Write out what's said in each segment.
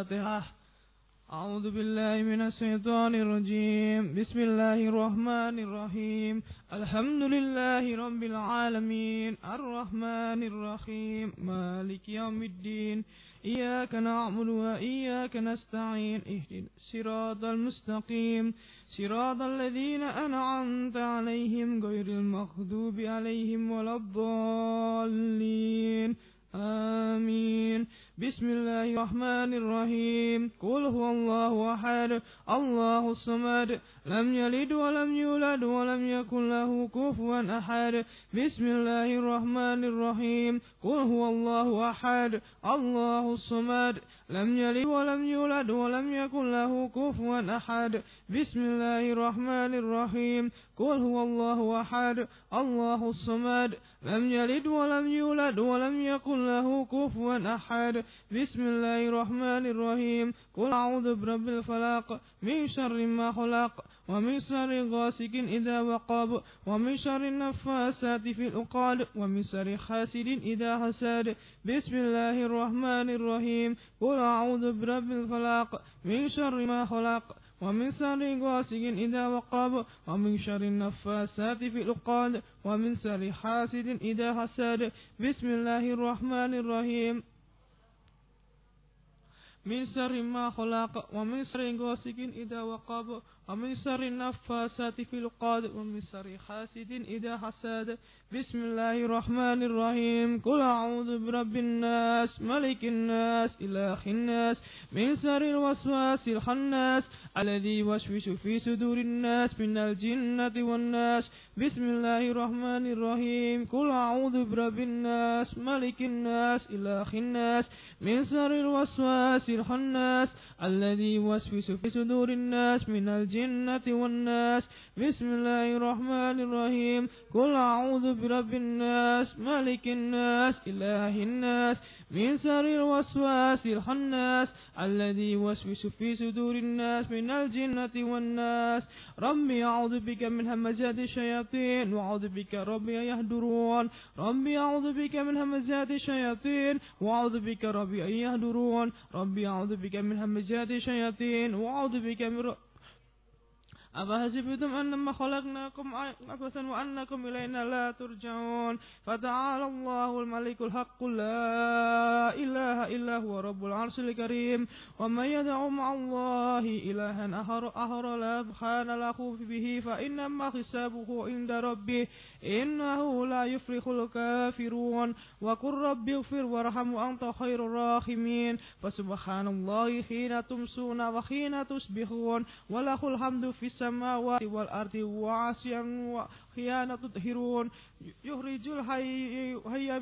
الفاتحة. أعوذ بالله من الشيطان الرجيم. بسم الله الرحمن الرحيم. الحمد لله رب العالمين الرحمن الرحيم مالك يوم الدين. إياك نعبد وإياك نستعين. اهدنا الصراط المستقيم صراط الذين أنعمت عليهم غير المغضوب عليهم ولا الضالين. آمين. بسم الله الرحمن الرحيم. قل هو الله أحد الله الصمد لم يلد ولم يولد ولم يكن له كفوا أحد. بسم الله الرحمن الرحيم. قل هو الله أحد الله الصمد لم يلد ولم يولد ولم يكن له كفوا أحد. بسم الله الرحمن الرحيم. قل هو الله أحد الله الصمد لم يلد ولم يولد ولم يكن له كفوا أحد. بسم الله الرحمن الرحيم. قل أعوذ برب الفلق من شر ما خلق ومن شر غاسق إذا وقب ومن شر النفاثات في العقد ومن شر حاسد إذا حسد. بسم الله الرحمن الرحيم. قل أعوذ برب الفلق من شر ما خلق ومن شر غاسق إذا وقب ومن شر النفاثات في العقد ومن شر حاسد إذا حسد. بسم الله الرحمن الرحيم. من شر ما خلق ومن شر غاسق إذا وقب ومن شر النفاثات في العقد ومن شر حاسد إذا حسد. بسم الله الرحمن الرحيم. قل أعوذ برب الناس ملك الناس إله الناس من شر الوسواس الخناس الذي يوسوس في صدور الناس من الجنة والناس. بسم الله الرحمن الرحيم. قل أعوذ برب الناس ملك الناس إله الناس من شر الوسواس الخناس الذي يوسوس في صدور الناس من الجنة والناس. بسم الله الرحمن الرحيم. قل أعوذ برب الناس ملك الناس إله الناس من شر الوسواس الخناس الذي يوسوس في صدور الناس من الجنة والناس. ربي أعوذ بك من همزات الشياطين وأعوذ بك ربي أن يحضرون. ربي أعوذ بك من همزات الشياطين وأعوذ بك ربي أن يحضرون. ربي أعوذ بك من همزات الشياطين وأعوذ بك من أفحسبتم أنما خلقناكم عبثا وأنكم إلينا لا ترجعون. فتعالى الله الملك الحق لا إله إلا هو رب العرش الكريم. ومن يدع مع الله إلها آخر لا برهان له به فإنما حسابه عند ربه إنه لا يفلح الكافرون. وقل رب اغفر وارحم وأنت خير الراحمين. فسبحان الله حين تمسون وحين تصبحون وله الحمد في السماوات والأرض وعشيا وحين تظهرون. يخرج الحي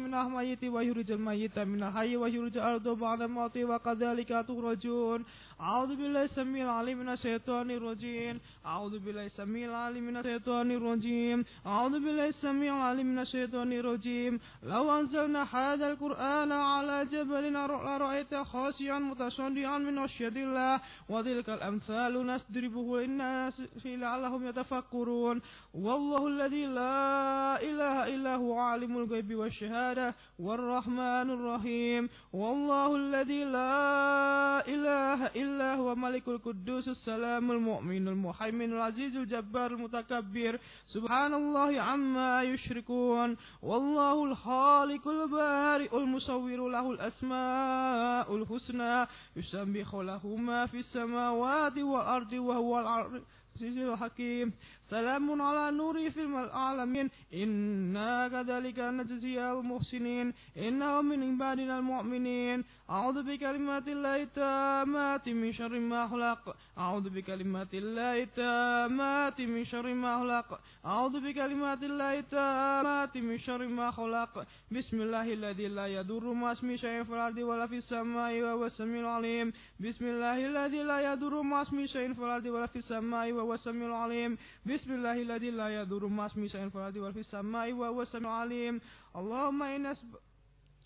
من الميت ويخرج الميت من الحي ويخرج الأرض بعد الموت وكذلك تخرجون. أعوذ بالله السميع العليم من الشيطان الرجيم. أعوذ بالله السميع العليم من الشيطان الرجيم. أعوذ بالله السميع العليم من الشيطان الرجيم. لو أنزلنا هذا القرآن على جبل لرأيت خاشعا متصدعا من خشية الله وتلك الأمثال نضربه للناس لعلهم يتفكرون. والله الذي لا إله إلا هو عالم الغيب والشهادة والرحمن الرحيم. والله الذي لا إله إلا هو ملك القدوس السلام المؤمن المهيمن العزيز الجبار المتكبر سبحان الله عما يشركون. والله الخالق البارئ المصور له الأسماء الحسنى يسبح له ما في السماوات والأرض وهو العزيز الحكيم. سلام على نور في العالمين إنا كذلك نجزي المحسنين إنه من عبادنا المؤمنين. أعوذ بكلمات الله التامات من شر ما خلق. أعوذ بكلمات الله التامات من شر ما خلق. أعوذ بكلمات الله التامات من شر ما خلق. بسم الله الذي لا يضر مع اسمه شيء في الأرض ولا في السماء وهو السميع العليم. بسم الله الذي لا يضر مع اسمه شيء في الأرض ولا في السماء وهو السميع العليم. بسم الله الذي لا يضر مع اسمه شيء في الأرض ولا في السماء وهو السميع العليم.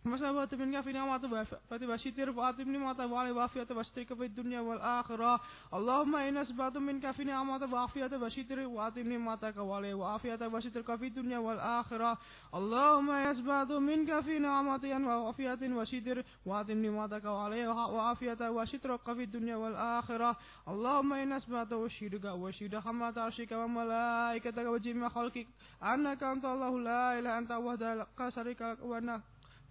مسابة منك في نعمة فتبشتر فأتم نعمة وعلي وعافية واشترك في الدنيا والآخرة. اللهم إن أسبحت منك في نعمة وعافية واشتر وأتم نعمتك وعلي وعافية واشترك في الدنيا والآخرة. اللهم إن أسبحت منك في نعمة وعافية واشتر وأتم نعمتك وعلي وعافية واشترك في الدنيا والآخرة. اللهم إن أسبحت وأشهدك وأشهد حملة عرشك وملائكتك وجميع خلقك أنك أنت الله لا إله إلا أنت وحدك لا شريك لك وأن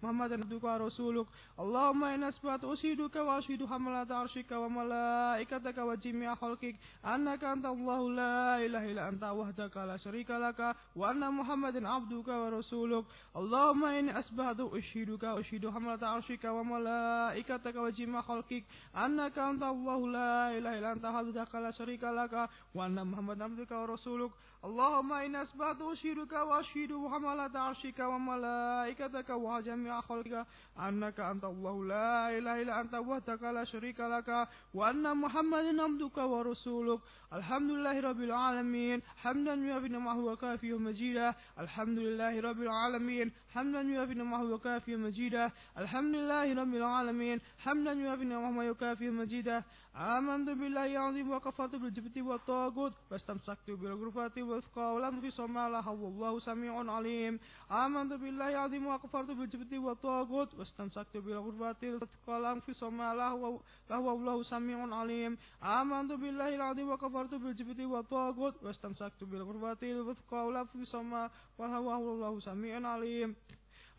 محمدا عبدك ورسولك. اللهم إن أثبت أشهدك وأشهد حملة عرشك وملائكتك وجميع خلقك أنك أنت الله لا إله إلا أنت وحدك لا شريك لك وأن محمدا عبدك ورسولك. اللهم إن أثبت أشهدك وأشهد حملة عرشك وملائكتك وجميع خلقك أنك أنت الله لا إله إلا أنت وحدك لا شريك لك وأن محمدا عبدك ورسولك. اللهم إن أثبت أشهدك وأشهد حملة عرشك وملائكتك وجميع خلقك أنك أنت الله لا إله إلا أنت وحدك لا شريك لك وأن محمدا عبدك ورسولك. الحمد لله رب العالمين حمدا يوافي نعمه وكافي مزيدا. الحمد لله رب العالمين حمدا يوافي نعمه وكافي مزيدا. الحمد لله رب العالمين حمدا يوافي نعمه وكافي مزيدا. آمنت بالله العظيم وكفرت بالجبت والطاغوت واستمسكت بالعروة الوثقى ولم انفصام لها والله سميع عليم. آمنت بالله العظيم وكفرت بالجبت والطاغوت واستمسكت بالعروة الوثقى ولم انفصام لها والله سميع عليم. آمنت بالله العظيم وكفرت بالجبت والطاغوت واستمسكت بالعروة الوثقى ولم انفصام لها والله سميع عليم.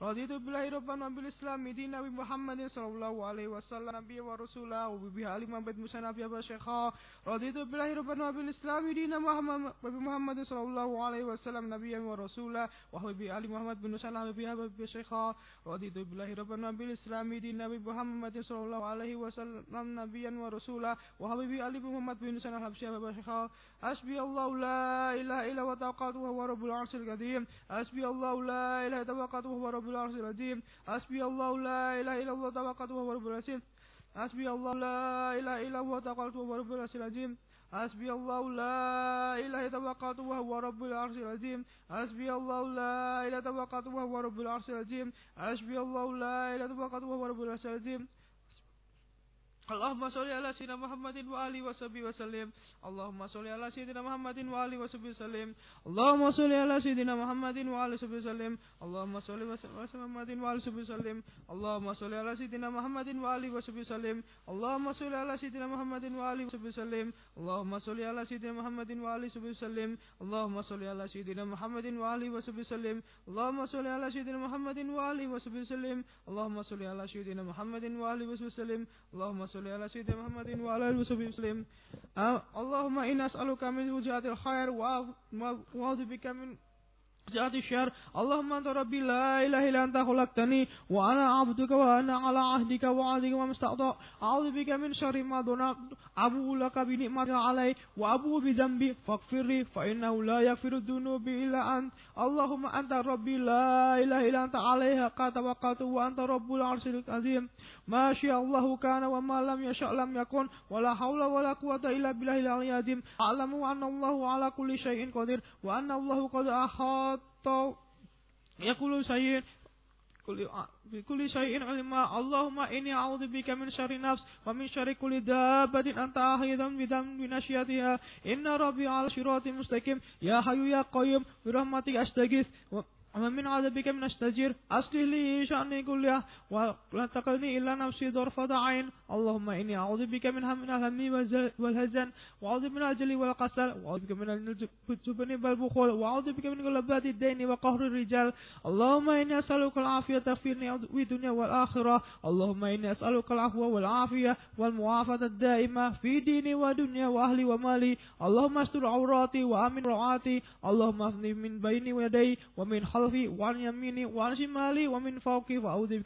رضيت بالله ربنا وبالإسلام دينا وبمحمد صلى الله عليه وسلم نبيا ورسولا وببه آل محمد موسى نبيا وشيخا. رضيت بالله ربنا وبالإسلام دينا وبمحمد صلى الله عليه وسلم نبيا ورسولا وببه آل محمد بن موسى نبيا وشيخا. رضيت بالله ربنا وبالإسلام دينا وبمحمد صلى الله عليه وسلم نبيا ورسولا وببه آل محمد بن موسى نبيا وشيخا. حسبي الله لا إله إلا هو توكلت وهو رب العرش العظيم. حسبي الله لا إله إلا هو توكلت وهو رب العرش العظيم. حسبي الله لا إله إلا هو توكلت وهو رب العرش العظيم. حسبي الله لا إله إلا هو توكلت وهو رب العرش العظيم. حسبي الله لا إله إلا هو توكلت وهو رب العرش العظيم. حسبي الله لا إله إلا هو توكلت وهو رب العرش العظيم. حسبي الله لا إله إلا هو توكلت وهو رب العرش العظيم. اللهم صل على سيدنا محمد وآله وصحبه وسلم. اللهم صل على سيدنا محمد وآله وصحبه وسلم. اللهم صل على سيدنا محمد وآله وصحبه وسلم. اللهم صل على محمد وآله وصحبه وسلم. اللهم صل على سيدنا محمد وآله وصحبه وسلم. اللهم صل على سيدنا محمد وآله وصحبه وسلم. اللهم صل على سيدنا محمد وآله وصحبه وسلم. اللهم صل على سيدنا محمد وآله وصحبه وسلم. اللهم صل على سيدنا محمد وآله وصحبه وسلم. اللهم صل على سيدنا محمد وآله وصحبه وسلم. اللهم صل على سيدنا محمد وعلى آله وصحبه وسلم. اللهم إنا نسألك من وجهات الخير وأعوذ بك من جهات الشر. اللهم أنت ربي لا إله إلا أنت خلقتني وأنا عبدك وأنا على عهدك وعهدك وما استطعت. أعوذ بك من شر ما صنعت. أبوء لك بنعمتك علي وأبوء بذنبي فاغفر لي فإنه لا يغفر الذنوب إلا أنت. اللهم أنت ربي لا إله إلا أنت عليها قد توكلت وأنت رب العرش العظيم. ما شاء الله كان وما لم يشاء لم يكن ولا حول ولا قوة إلا بالله العلي العظيم. أعلم أن الله على كل شيء قدير وأن الله قد أحاط يقول شيء بكل شيء علما. اللهم إني أعوذ بك من شر نفس ومن شر كل دابة أنت آخذ بناشيتها إن ربي على صراط مستقيم. يا حي يا قيوم برحمتك أستغيث ومن عذابك من أستجير. أصلح لي شأني كله ولا تقلني إلا نفسي طرفة عين. اللهم إني أعوذ بك من الهم والهزن وأعوذ من العجل والكسل وأعوذ بك من الجبن والبخل وأعوذ بك من غلبات الدين وقهر الرجال. اللهم إني أسألك العافية في الدنيا والآخرة. اللهم إني أسألك العفو والعافية والمعافاة الدائمة في ديني ودنيا وأهلي ومالي. اللهم استر عوراتي وأمن روعاتي. اللهم اهدني من بيني ويدي ومن خلفي وعن يميني وعن شمالي ومن فوقي وأعوذ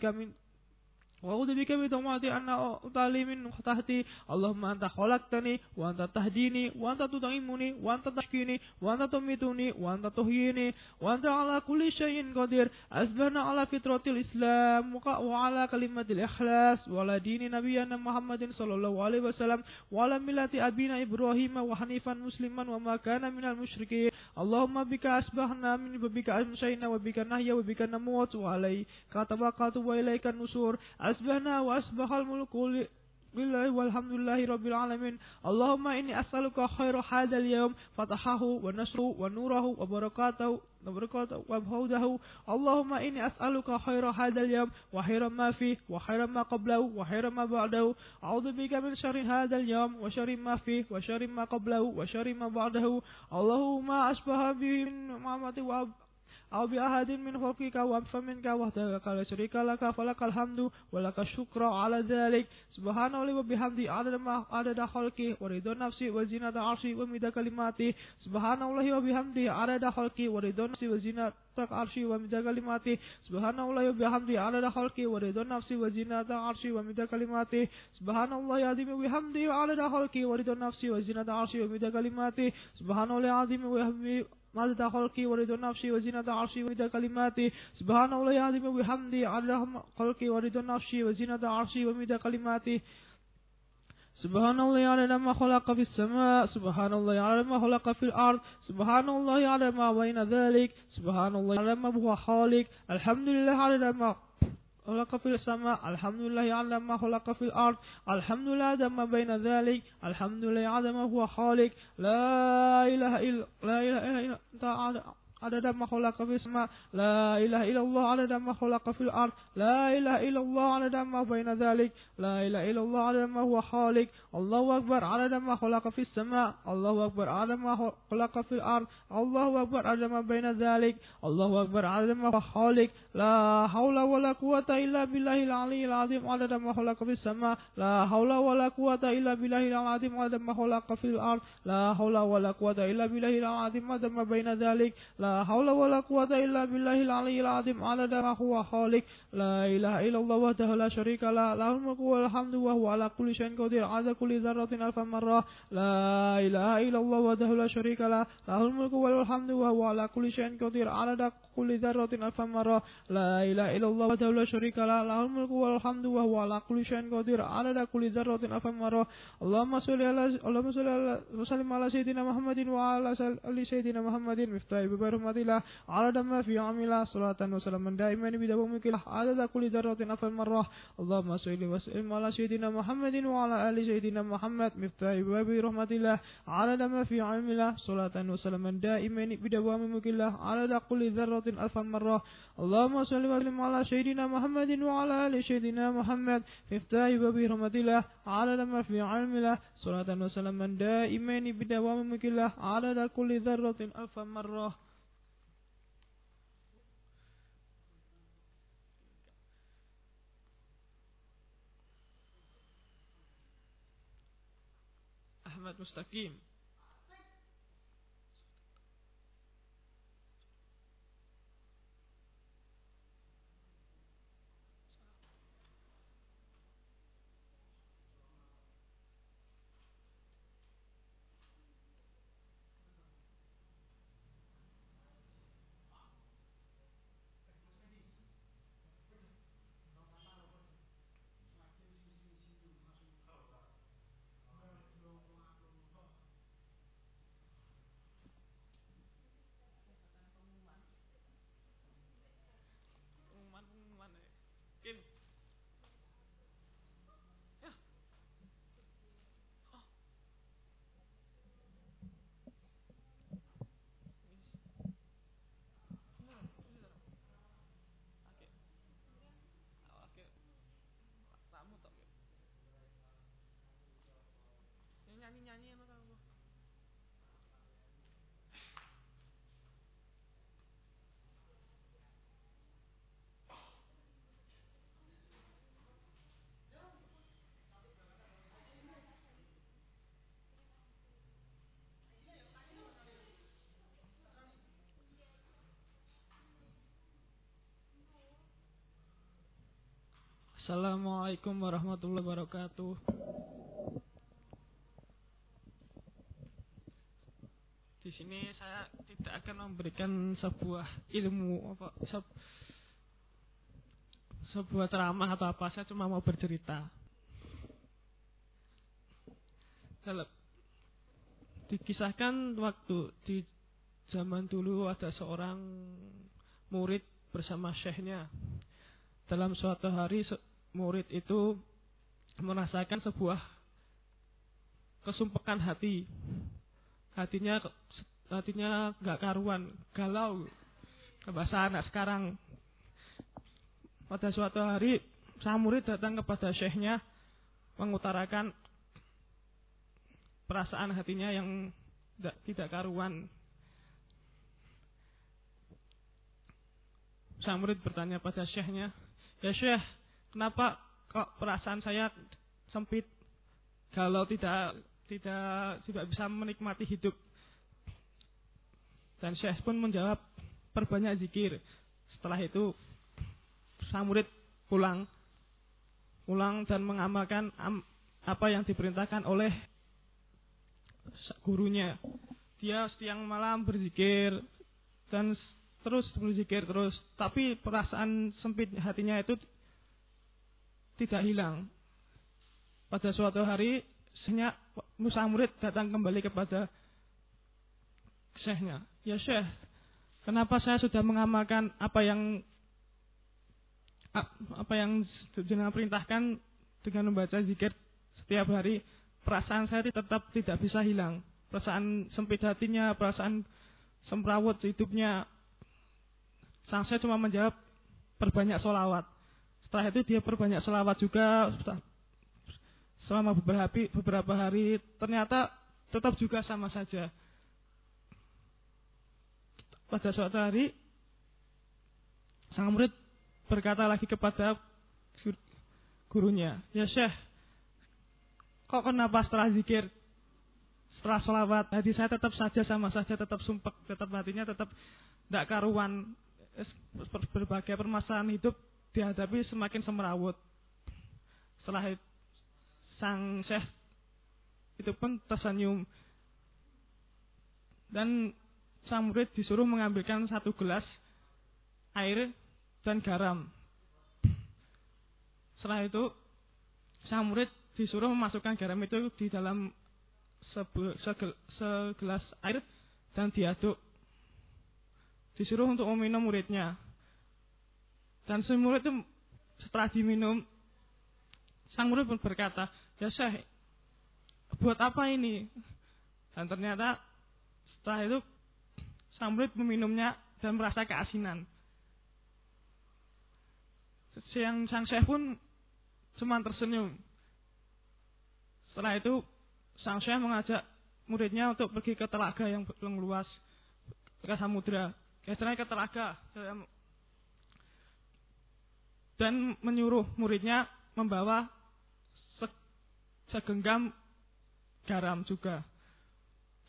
بك من طمعة أن أطالي من تحتي. اللهم أنت خلقتني وأنت تهديني وأنت تطعمني وأنت تشكيني وأنت تميتني وأنت تحييني وأنت على كل شيء قدير. أصبحنا على فطرة الإسلام وعلى كلمة الإخلاص وعلى دين نبينا محمد صلى الله عليه وسلم وعلى ملة أبينا إبراهيم وحنيفا مسلما وما كان من المشركين. Allahumma bika asbahna min bika amsayna wa bika nahya wa bika namut wa alayka tawakkaltu wa ilayka nusur. Asbahna wa asbahal mulku billahi walhamdulillahi rabbil alamin. Allahumma inni as'aluka khaira hadzal yawm fatahahu wa nasru wa nurahu wa barakatuhu wa hawdahu. Allahumma inni as'aluka khaira hadzal yawm wa khairan ma fihi wa khairan ma qablahu wa khairan ma ba'dahu. A'udzu bika min syarri hadzal yawm wa syarri ma fihi wa syarri ma qablahu wa syarri ma ba'dahu. Allahumma asbaha bi ni'mati wa أو بأحد من خلقك وأنفى منك وحدك لا شريك لك فلك الحمد ولك الشكر على ذلك. سبحان الله وبحمده عدد خلقه ورضا نفسه وزنة عرشه ومداد كلماته. سبحان الله وبحمده عدد خلقه ورضا نفسه وزنة عرشه ومداد كلماته. سبحان الله وبحمده عدد خلقه ورضا نفسه وزنة عرشه ومداد كلماته. سبحان الله العظيم وبحمده عدد خلقه ورضا نفسه وزنة عرشه ومداد كلماته. سبحان الله العظيم وبحمده عدد خلقي ورضا نفسي وزنة عرشي ومداد كلماتي. سبحان الله العظيم وبحمده عدد خلقي ورضا نفسي وزنة عرشي ومداد كلماتي. سبحان الله عدد ما خلق في السماء. سبحان الله عدد ما خلق في الأرض. سبحان الله عدد ما بين ذلك. سبحان الله عدد ما هو خالق. الحمد لله عدد ما خلق في السماء. الحمد لله عدد ما خلق في الأرض. الحمد لله عدد ما بين ذلك. الحمد لله عدد ما هو خالق. لا إله إلا أنت عدد ما خلق في السماء. لا إله إلا الله عدد ما خلق في الأرض. لا إله إلا الله عدد ما بين ذلك. لا إله إلا الله عدد ما هو خالق. الله أكبر عدد ما خلق في السماء. الله أكبر عدد ما خلق في الأرض. الله أكبر عدد ما بين ذلك. الله أكبر عدد ما هو خالق. لا حول ولا قوة إلا بالله العلي العظيم عدد ما خلق في السماء. لا حول ولا قوة إلا بالله العظيم عدد ما خلق في الأرض. لا حول ولا قوة إلا بالله العظيم عدد ما بين ذلك. لا حول ولا قوة إلا بالله العلي العظيم عدد ما هو خالق. لا إله إلا الله وحده لا شريك له له الملك والحمد وهو على كل شيء قدير عدد كل ذرة ألف مرة. لا إله إلا الله وحده لا شريك له له الملك والحمد وهو على كل شيء قدير عدد كل ذرة ألف مرة. لا إله إلا الله وحده لا شريك له له الملك والحمد وهو على كل شيء قدير عدد كل ذرة ألف مرة. اللهم صل وسلم على سيدنا محمد وعلى آل سيدنا محمد مفتاح باب الله عدد ما في عمله صلاة وسلاما دائما بدوامك عدد كل ذرة ألف مرة. اللهم صل وسلم على سيدنا محمد وعلى آل سيدنا محمد مفتاح باب رحمة الله عدد ما في عمله صلاة وسلاما دائما بدوامك الله عدد كل ذرة ألف مرة. اللهم صل وسلم على سيدنا محمد وعلى آل سيدنا محمد مفتاح باب رحمة الله عدد ما في عمله صلاة وسلاما دائما بدوامك الله عدد كل ذرة ألف مرة. أحمد مستقيم. Nyanyi apa kamu? Assalamualaikum warahmatullahi wabarakatuh. Di sini saya tidak akan memberikan sebuah ilmu sebuah ceramah atau apa, saya cuma mau bercerita. Dikisahkan waktu di Zaman dulu ada seorang murid bersama syekhnya. Dalam suatu hari murid itu merasakan sebuah kesumpekan hati. Hatinya gak karuan, galau. Bahasa anak sekarang. Pada suatu hari sang murid datang kepada syekhnya mengutarakan perasaan hatinya yang tidak karuan. Sang murid bertanya pada syekhnya, "Ya syekh, kenapa kok perasaan saya sempit, galau, tidak bisa menikmati hidup?" Dan syekh pun menjawab, "Perbanyak zikir." Setelah itu sang murid pulang dan mengamalkan apa yang diperintahkan oleh gurunya. Dia siang malam berzikir dan terus berzikir terus, tapi perasaan sempit hatinya itu tidak hilang. Pada suatu hari sang murid datang kembali kepada syekhnya. "Ya syekh, kenapa saya sudah mengamalkan apa yang jenengan perintahkan dengan membaca zikir setiap hari, perasaan saya tetap tidak bisa hilang. Perasaan sempit hatinya, perasaan semrawut hidupnya." Sang syekh cuma menjawab, "Perbanyak sholawat." Setelah itu dia perbanyak sholawat juga selama beberapa hari, ternyata tetap juga sama saja. Pada suatu hari sang murid berkata lagi kepada gurunya, "Ya syekh, kok kenapa setelah zikir, setelah sholawat, hati saya tetap saja sama saja, tetap sumpek, tetap hatinya tetap tidak karuan. Berbagai permasalahan hidup dihadapi semakin semrawut." Setelah itu sang syekh itu pun tersenyum dan sang murid disuruh mengambilkan 1 gelas air dan garam. Setelah itu sang murid disuruh memasukkan garam itu di dalam segelas air dan diaduk. Disuruh untuk meminum muridnya. Dan si murid itu setelah diminum, sang murid pun berkata, "Ya syekh, buat apa ini?" Dan ternyata setelah itu sang murid meminumnya dan merasa keasinan. Sang syekh pun cuma tersenyum. Setelah itu sang syekh mengajak muridnya untuk pergi ke telaga yang luas, ke samudra, ke telaga, dan menyuruh muridnya membawa segenggam garam juga.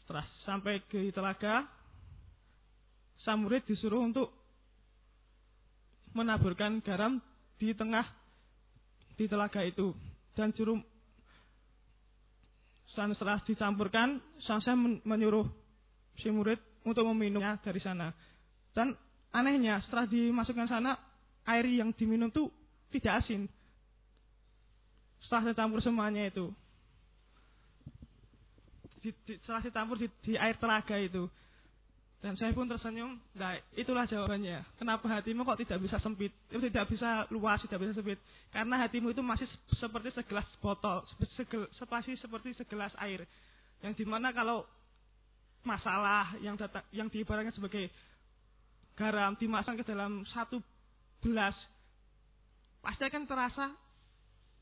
Setelah sampai ke telaga, sang murid disuruh untuk menaburkan garam di telaga itu dan setelah dicampurkan, sang syekh menyuruh si murid untuk meminumnya dari sana. Dan anehnya setelah dimasukkan sana, air yang diminum itu tidak asin. Setelah dicampur semuanya itu, setelah dicampur di air telaga itu. Dan saya pun tersenyum. Nah, itulah jawabannya. Kenapa hatimu kok tidak bisa sempit? Tidak bisa luas, tidak bisa sempit. Karena hatimu itu masih seperti segelas botol, seperti segelas air. Yang dimana kalau masalah yang diibaratkan sebagai garam dimasukkan ke dalam 1 gelas, pasti akan terasa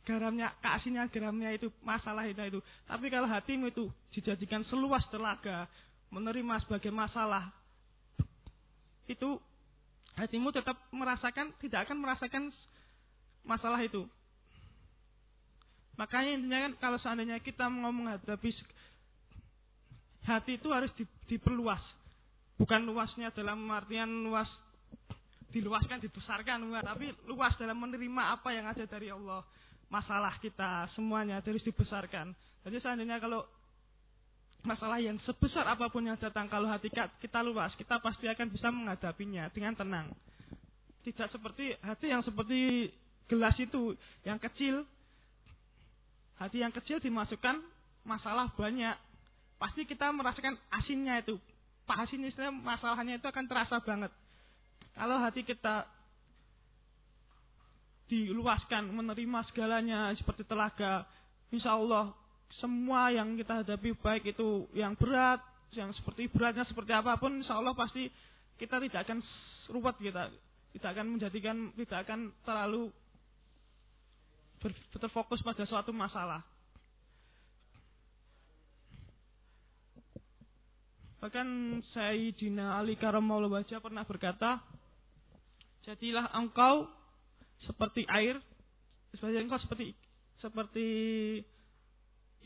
garamnya, keasinnya garamnya itu, masalah itu. Tapi kalau hatimu itu dijadikan seluas telaga, menerima sebagai masalah, itu hatimu tetap tidak akan merasakan masalah itu. Makanya intinya kan, kalau seandainya kita mau menghadapi hati itu harus diperluas. Bukan luasnya dalam artian luas diluaskan, dibesarkan, tapi luas dalam menerima apa yang ada dari Allah. Masalah kita semuanya harus dibesarkan. Jadi seandainya kalau masalah yang sebesar apapun yang datang, kalau hati kita luas, kita pasti akan bisa menghadapinya dengan tenang. Tidak seperti hati yang seperti gelas itu, yang kecil. Hati yang kecil dimasukkan masalah banyak, pasti kita merasakan asinnya itu. pahas ini masalahnya itu akan terasa banget. Kalau hati kita diluaskan, menerima segalanya seperti telaga, insya Allah semua yang kita hadapi, baik itu yang berat, yang beratnya seperti apapun, insya Allah pasti kita tidak akan ruwet, kita tidak akan terlalu berfokus pada suatu masalah. Bahkan Sayyidina Ali Karramallahu wajhah pernah berkata, jadilah engkau seperti air, engkau seperti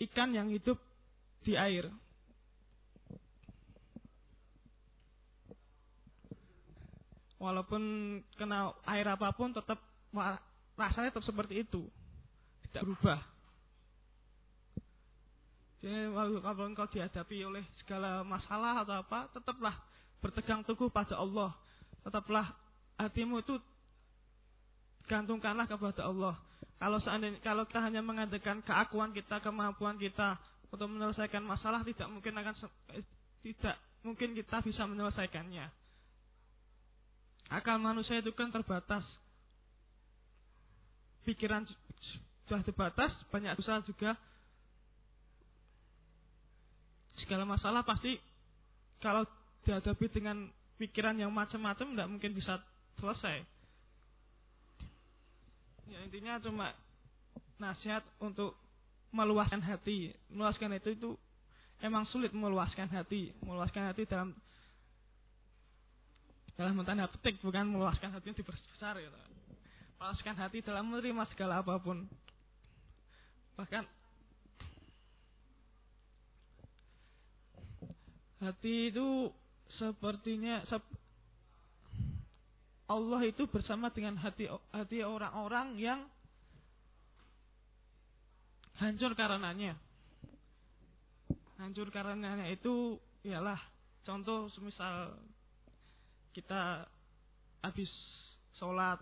ikan yang hidup di air. Walaupun kena air apapun, tetap rasanya tetap seperti itu, tidak berubah. Jadi kalau engkau dihadapi oleh segala masalah atau apa, tetaplah bertegang teguh pada Allah. Tetaplah hatimu itu gantungkanlah kepada Allah. Kalau kita hanya mengandalkan keakuan kita, kemampuan kita untuk menyelesaikan masalah, tidak mungkin kita bisa menyelesaikannya. Akal manusia itu kan terbatas. Pikiran sudah terbatas, banyak dosa juga. Segala masalah pasti kalau dihadapi dengan pikiran yang macam-macam tidak mungkin bisa selesai. Ya, intinya cuma nasihat untuk meluaskan hati. Meluaskan itu emang sulit, meluaskan hati. Meluaskan hati dalam tanda petik, bukan meluaskan hati yang diperbesar gitu. Meluaskan hati dalam menerima segala apapun. Bahkan hati itu sepertinya Allah itu bersama dengan hati orang-orang yang hancur karenanya. Hancur karenanya itu ialah contoh semisal kita habis sholat,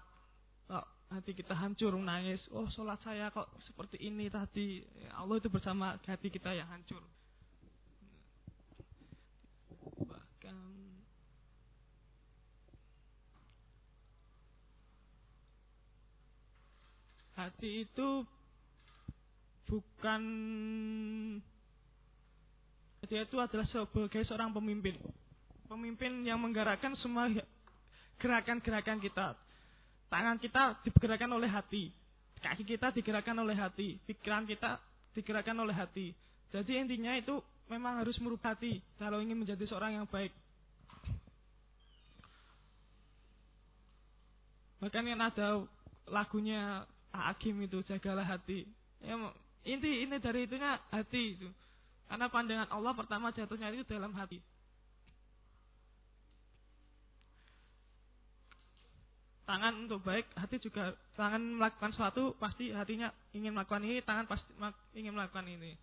hati kita hancur, nangis. Oh, sholat saya kok seperti ini tadi. Allah itu bersama hati kita yang hancur. Bahkan hati itu bukan, dia itu adalah sebagai seorang pemimpin. Pemimpin yang menggerakkan semua gerakan-gerakan kita. Tangan kita digerakkan oleh hati, kaki kita digerakkan oleh hati, pikiran kita digerakkan oleh hati. Jadi intinya itu memang harus merubah hati kalau ingin menjadi seorang yang baik. Bahkan yang ada lagunya Hakim itu, jagalah hati. Ya, inti dari itunya hati itu. Karena pandangan Allah pertama jatuhnya itu dalam hati. Tangan untuk baik, hati juga. Tangan melakukan sesuatu, pasti hatinya ingin melakukan ini, tangan pasti ingin melakukan ini.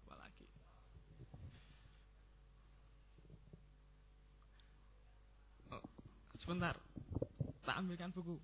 Apa lagi? Oh, sebentar, tak ambilkan buku.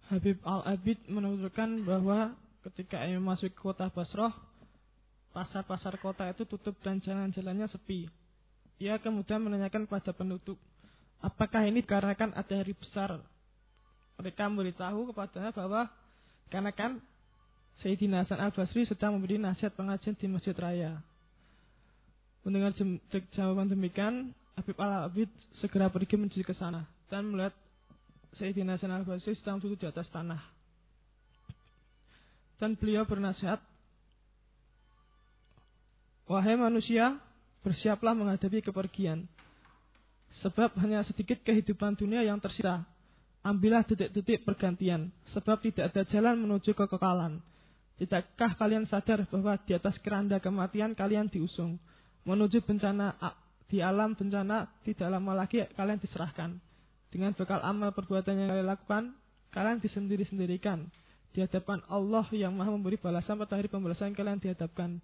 Habib Al-Abid menuturkan bahwa ketika ia masuk ke kota Basrah, pasar-pasar kota itu tutup dan jalan-jalannya sepi. Ia kemudian menanyakan pada penduduk, apakah ini dikarenakan ada hari besar? Mereka memberitahu kepadanya bahwa karena kan Sayyidina Hasan Al-Basri sedang memberi nasihat pengajian di Masjid Raya. Mendengar jawaban demikian, Habib Al-Abid segera pergi menuju ke sana dan melihat Sayyidina Hasan Al-Basri sedang duduk di atas tanah. Dan beliau bernasihat, wahai manusia, bersiaplah menghadapi kepergian. Sebab hanya sedikit kehidupan dunia yang tersisa. Ambillah detik-detik pergantian, sebab tidak ada jalan menuju kekekalan. Tidakkah kalian sadar bahwa di atas keranda kematian kalian diusung? Menuju bencana, di alam bencana tidak lama lagi kalian diserahkan. Dengan bekal amal perbuatan yang kalian lakukan, kalian disendiri-sendirikan. Di hadapan Allah yang maha memberi balasan pada hari pembalasan kalian dihadapkan.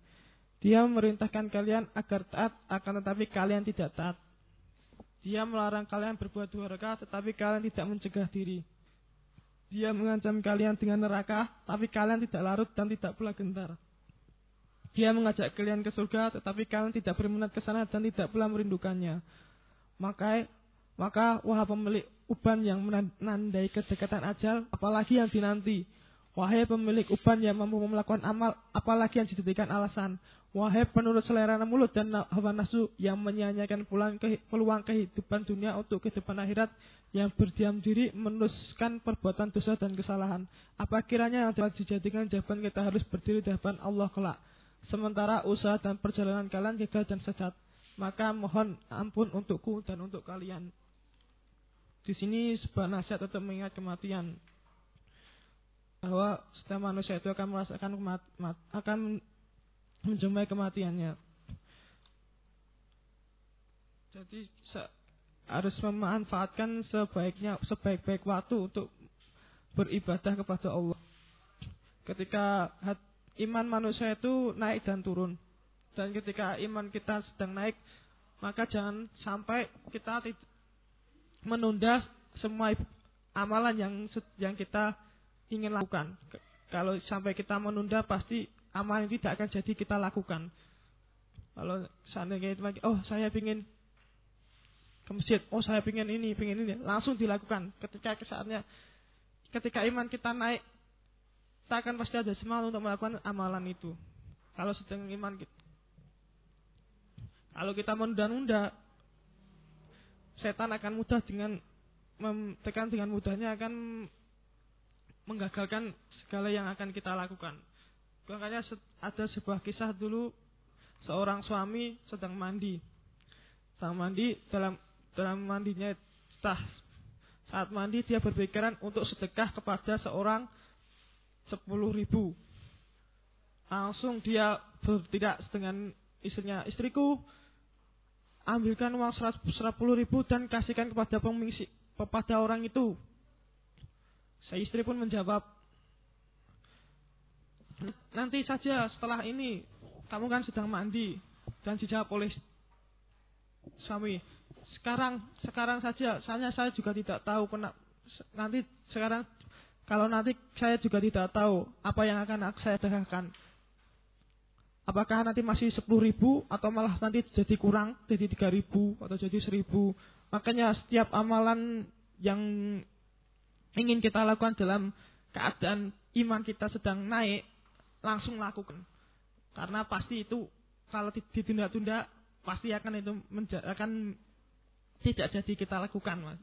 Dia memerintahkan kalian agar taat, akan tetapi kalian tidak taat. Dia melarang kalian berbuat durhaka, tetapi kalian tidak mencegah diri. Dia mengancam kalian dengan neraka, tapi kalian tidak larut dan tidak pula gentar. Dia mengajak kalian ke surga, tetapi kalian tidak berminat ke sana dan tidak pula merindukannya. Maka wahai pemilik uban yang menandai kedekatan ajal, apalagi yang dinanti. Wahai pemilik uban yang mampu melakukan amal, apalagi yang dijadikan alasan. Wahai penurut selera mulut dan hawa nafsu yang menyia-nyiakan peluang kehidupan dunia untuk kehidupan akhirat, yang berdiam diri meneruskan perbuatan dosa dan kesalahan. Apa kiranya yang dapat dijadikan jawaban kita harus berdiri di hadapan Allah kelak. Sementara usaha dan perjalanan kalian gagal dan sesat, maka mohon ampun untukku dan untuk kalian. Di sini sebuah nasihat untuk mengingat kematian. Bahwa setiap manusia itu akan merasakan akan menjumpai kematiannya. Jadi harus memanfaatkan sebaik-baik waktu untuk beribadah kepada Allah. Ketika iman manusia itu naik dan turun, dan ketika iman kita sedang naik, maka jangan sampai kita menunda semua amalan yang kita ingin lakukan. Kalau sampai kita menunda, pasti amal yang tidak akan jadi kita lakukan. Kalau seandainya saya ingin ke masjid, saya ingin ini, langsung dilakukan. Ketika iman kita naik, kita akan pasti ada semangat untuk melakukan amalan itu. Kalau sedang iman kita, kalau kita menunda-nunda, setan akan mudah dengan mudahnya akan menggagalkan segala yang akan kita lakukan. Makanya ada sebuah kisah dulu, seorang suami sedang mandi. Dalam mandinya, saat mandi dia berpikiran untuk sedekah kepada seorang 10.000. Langsung dia bertindak dengan istrinya, istriku, ambilkan uang 10.000 dan kasihkan kepada orang itu. Saya istri pun menjawab, nanti saja setelah ini, kamu kan sedang mandi. Dan dijawab oleh suami, sekarang saja, saya juga tidak tahu kalau nanti saya juga tidak tahu apa yang akan saya sedekahkan. Apakah nanti masih 10.000 atau malah nanti jadi kurang, jadi 3.000 atau jadi 1.000. Makanya setiap amalan yang ingin kita lakukan dalam keadaan iman kita sedang naik, langsung lakukan. Karena pasti itu kalau ditunda-tunda, pasti akan tidak jadi kita lakukan, Mas.